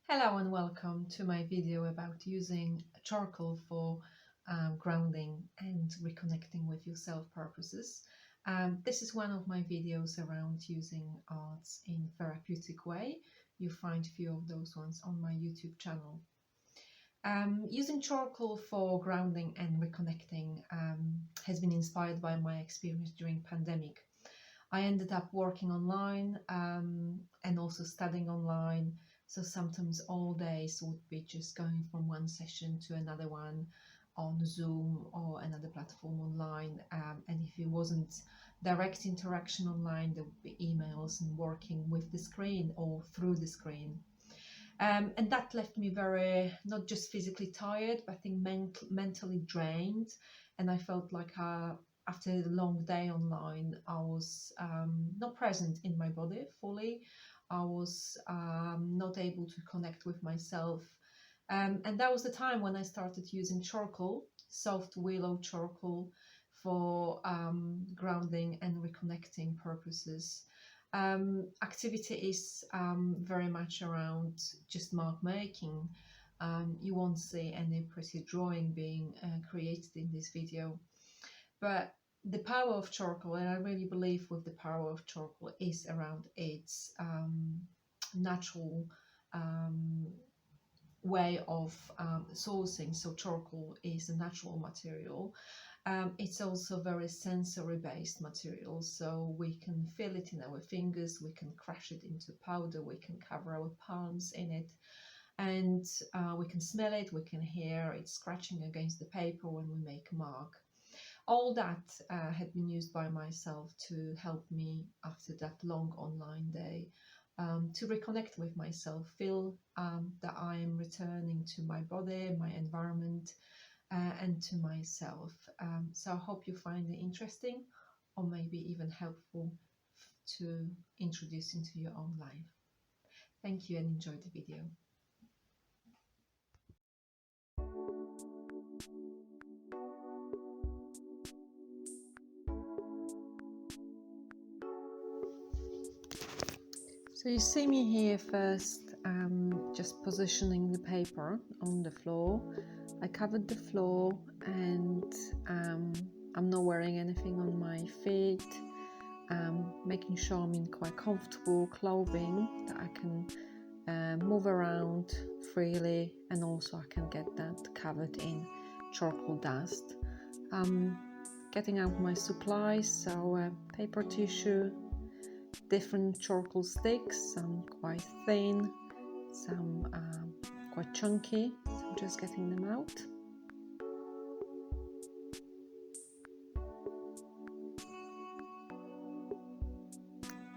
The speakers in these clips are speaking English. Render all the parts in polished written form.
Hello and welcome to my video about using charcoal for grounding and reconnecting with your self purposes. This is one of my videos around using arts in therapeutic way. You find a few of those ones on my YouTube channel. Using charcoal for grounding and reconnecting has been inspired by my experience during pandemic. I ended up working online and also studying online. So sometimes all days would be just going from one session to another one on Zoom or another platform online. And if it wasn't direct interaction online, there would be emails and working with the screen or through the screen. And that left me very, not just physically tired, but I think mentally drained. And I felt like after a long day online, I was not present in my body fully. I was not able to connect with myself. And that was the time when I started using charcoal, soft willow charcoal, for grounding and reconnecting purposes. Activity is very much around just mark making. You won't see any pretty drawing being created in this video, but the power of charcoal, and I really believe with the power of charcoal, is around its natural way of sourcing. So charcoal is a natural material. It's also very sensory based material, so we can feel it in our fingers, we can crush it into powder, we can cover our palms in it, and we can smell it, we can hear it scratching against the paper when we make a mark. All that had been used by myself to help me after that long online day, to reconnect with myself, feel that I am returning to my body, my environment, and to myself. So I hope you find it interesting or maybe even helpful to introduce into your own life. Thank you and enjoy the video. So you see me here first, just positioning the paper on the floor. I covered the floor and I'm not wearing anything on my feet, making sure I'm in quite comfortable clothing that I can move around freely, and also I can get that covered in charcoal dust. Getting out my supplies, so paper tissue, different charcoal sticks, some quite thin, some quite chunky, so I'm just getting them out.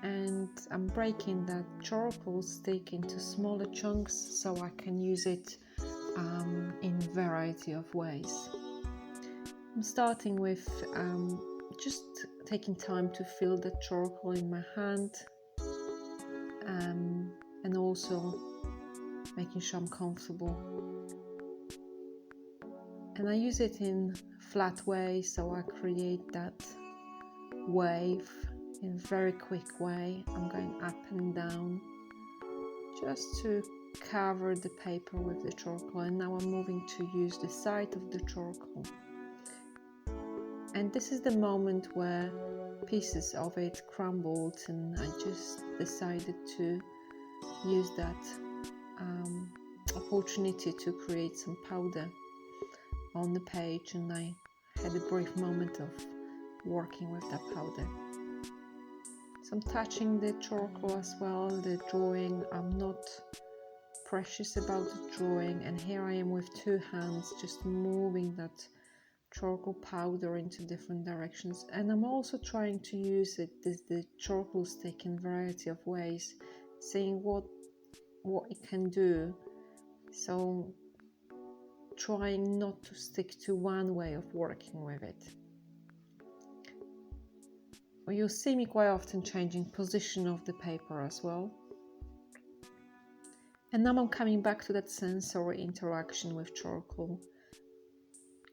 And I'm breaking that charcoal stick into smaller chunks so I can use it in a variety of ways. I'm starting with just taking time to feel the charcoal in my hand, and also making sure I'm comfortable. And I use it in flat way, so I create that wave in a very quick way. I'm going up and down just to cover the paper with the charcoal, and now I'm moving to use the side of the charcoal. And this is the moment where pieces of it crumbled, and I just decided to use that opportunity to create some powder on the page, and I had a brief moment of working with that powder. So I'm touching the charcoal as well, the drawing. I'm not precious about the drawing, and here I am with two hands just moving that charcoal powder into different directions. And I'm also trying to use the charcoal stick in a variety of ways, seeing what it can do. So trying not to stick to one way of working with it. Well, you'll see me quite often changing position of the paper as well. And now I'm coming back to that sensory interaction with charcoal,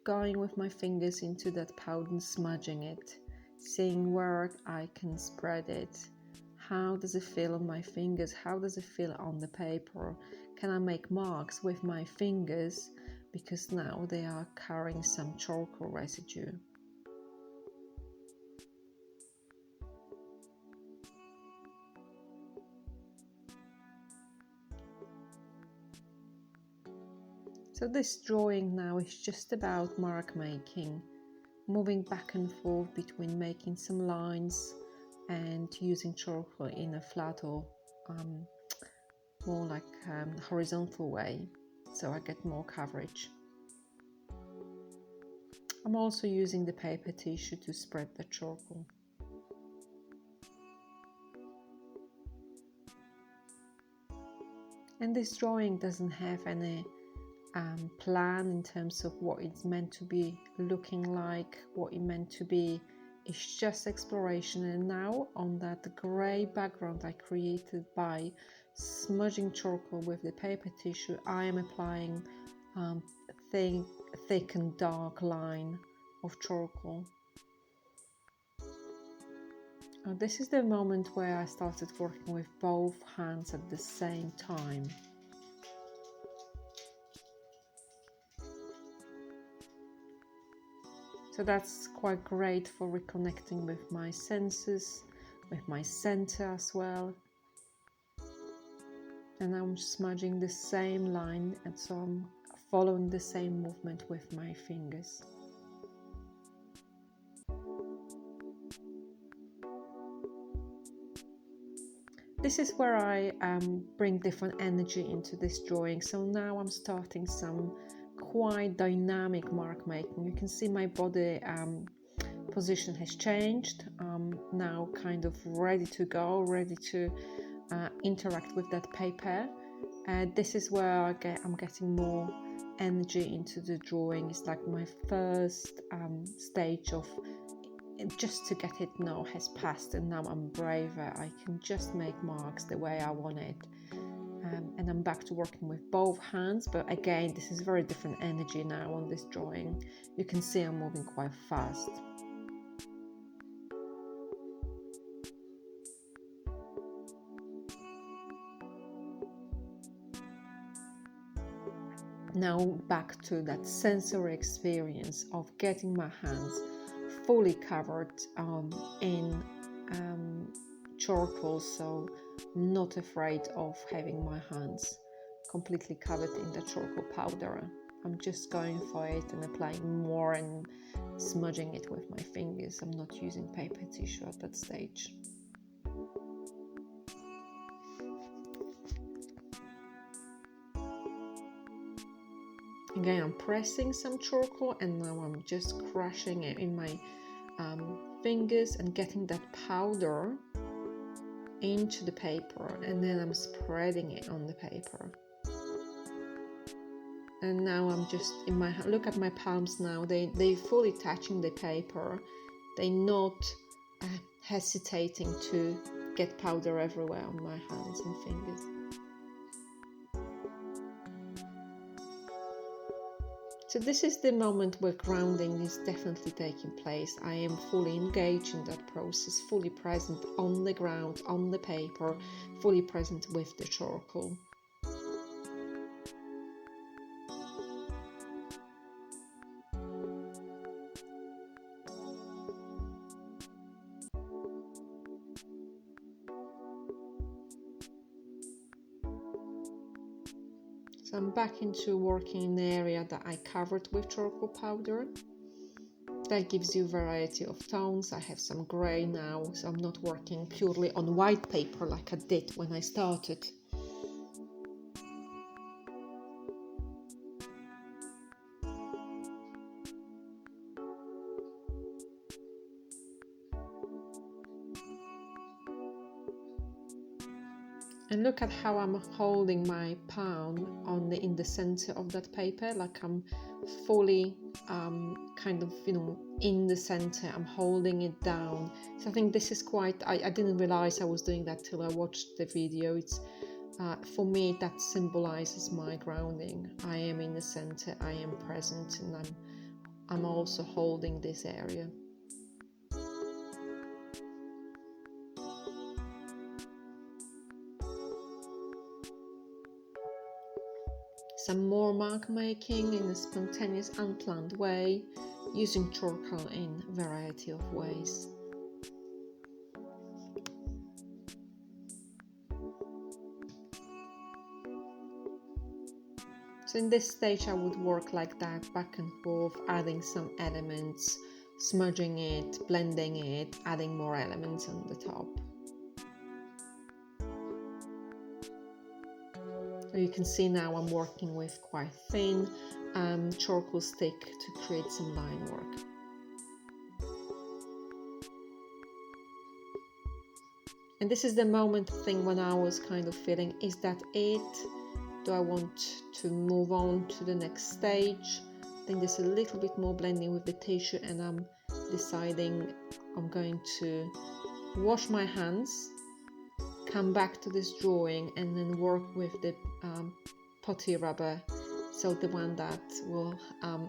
going with my fingers into that powder and smudging it, seeing where I can spread it, How does it feel on my fingers? How does it feel on the paper? Can I make marks with my fingers? Because now they are carrying some charcoal residue. So this drawing now is just about mark making, moving back and forth between making some lines and using charcoal in a flat or more like horizontal way, so I get more coverage. I'm also using the paper tissue to spread the charcoal. And this drawing doesn't have any plan in terms of what it's meant to be looking like, what it meant to be. It's just exploration. And now on that grey background I created by smudging charcoal with the paper tissue, I am applying thick and dark line of charcoal. This is the moment where I started working with both hands at the same time. So that's quite great for reconnecting with my senses, with my center as well. And I'm smudging the same line, and so I'm following the same movement with my fingers. This is where I bring different energy into this drawing. So now I'm starting some quite dynamic mark making. You can see my body position has changed. Now kind of ready to go, ready to interact with that paper. This is where I'm getting more energy into the drawing. It's like my first stage of just to get it now has passed, and now I'm braver. I can just make marks the way I want it. And I'm back to working with both hands, but again, this is very different energy now on this drawing. You can see I'm moving quite fast. Now back to that sensory experience of getting my hands fully covered in charcoal, so I'm not afraid of having my hands completely covered in the charcoal powder. I'm just going for it and applying more and smudging it with my fingers. I'm not using paper tissue at that stage. Again, I'm pressing some charcoal, and now I'm just crushing it in my fingers and getting that powder into the paper, and then I'm spreading it on the paper. And now I'm just in my look at my palms now. They fully touching the paper. They're not hesitating to get powder everywhere on my hands and fingers. So this is the moment where grounding is definitely taking place. I am fully engaged in that process, fully present on the ground, on the paper, fully present with the charcoal. So I'm back into working in the area that I covered with charcoal powder. That gives you a variety of tones. I have some grey now, so I'm not working purely on white paper like I did when I started. And look at how I'm holding my palm in the center of that paper, like I'm fully kind of, in the center. I'm holding it down. So I think this is quite, I didn't realize I was doing that till I watched the video. It's for me, that symbolizes my grounding. I am in the center, I am present, and I'm also holding this area. some more mark making in a spontaneous, unplanned way, using charcoal in a variety of ways. So in this stage I would work like that, back and forth, adding some elements, smudging it, blending it, adding more elements on the top. So you can see now I'm working with quite thin charcoal stick to create some line work. And this is the moment thing when I was kind of feeling, is that it? Do I want to move on to the next stage? I think there's a little bit more blending with the tissue, and I'm deciding I'm going to wash my hands, come back to this drawing, and then work with the putty rubber, so the one that will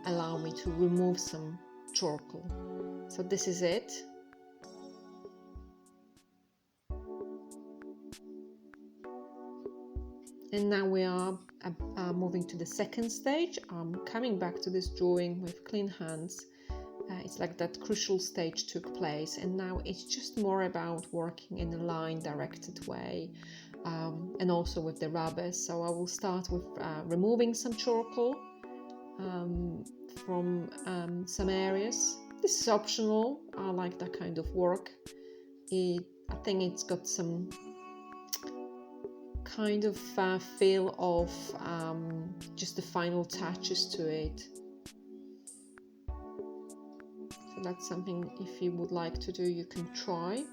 allow me to remove some charcoal. So this is it. And now we are moving to the second stage. I'm coming back to this drawing with clean hands. It's like that crucial stage took place, and now it's just more about working in a line directed way, and also with the rubber. So I will start with removing some charcoal from some areas. This is optional. I like that kind of work. I think it's got some kind of feel of just the final touches to it. So that's something, if you would like to do, you can try.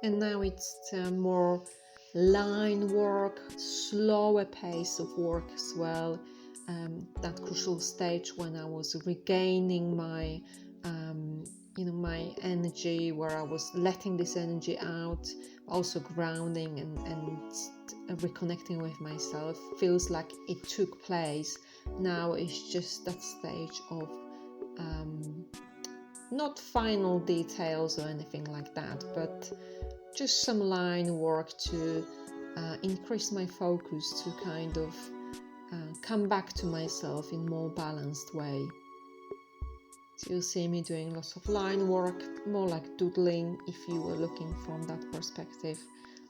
And now it's more line work, slower pace of work as well. That crucial stage when I was regaining my, my energy, where I was letting this energy out, also grounding and reconnecting with myself. Feels like it took place. Now it's just that stage of not final details or anything like that, but just some line work to increase my focus, to kind of come back to myself in more balanced way. So you'll see me doing lots of line work, more like doodling. If you were looking from that perspective,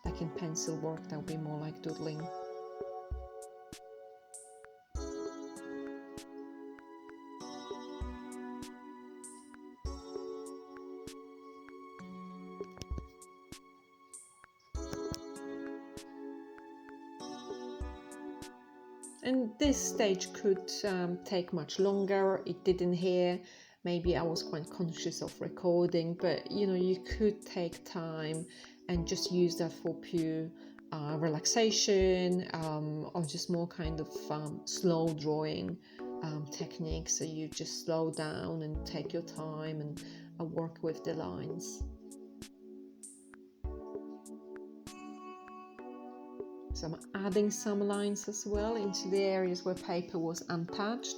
like in pencil work, that would be more like doodling. And this stage could take much longer. It didn't here. Maybe I was quite conscious of recording, but you could take time and just use that for pure relaxation, or just more kind of slow drawing technique. So you just slow down and take your time and work with the lines. So I'm adding some lines as well into the areas where paper was untouched.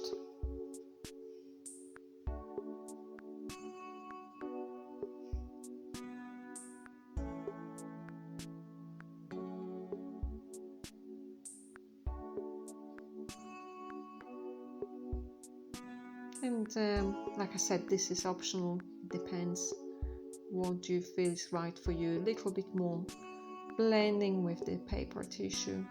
And like I said, this is optional, depends what you feel is right for you. A little bit more blending with the paper tissue.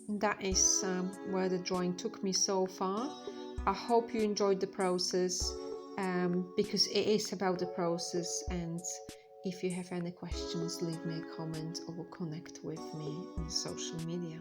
And that is where the drawing took me so far. I hope you enjoyed the process, because it is about the process. And if you have any questions, leave me a comment or connect with me on social media.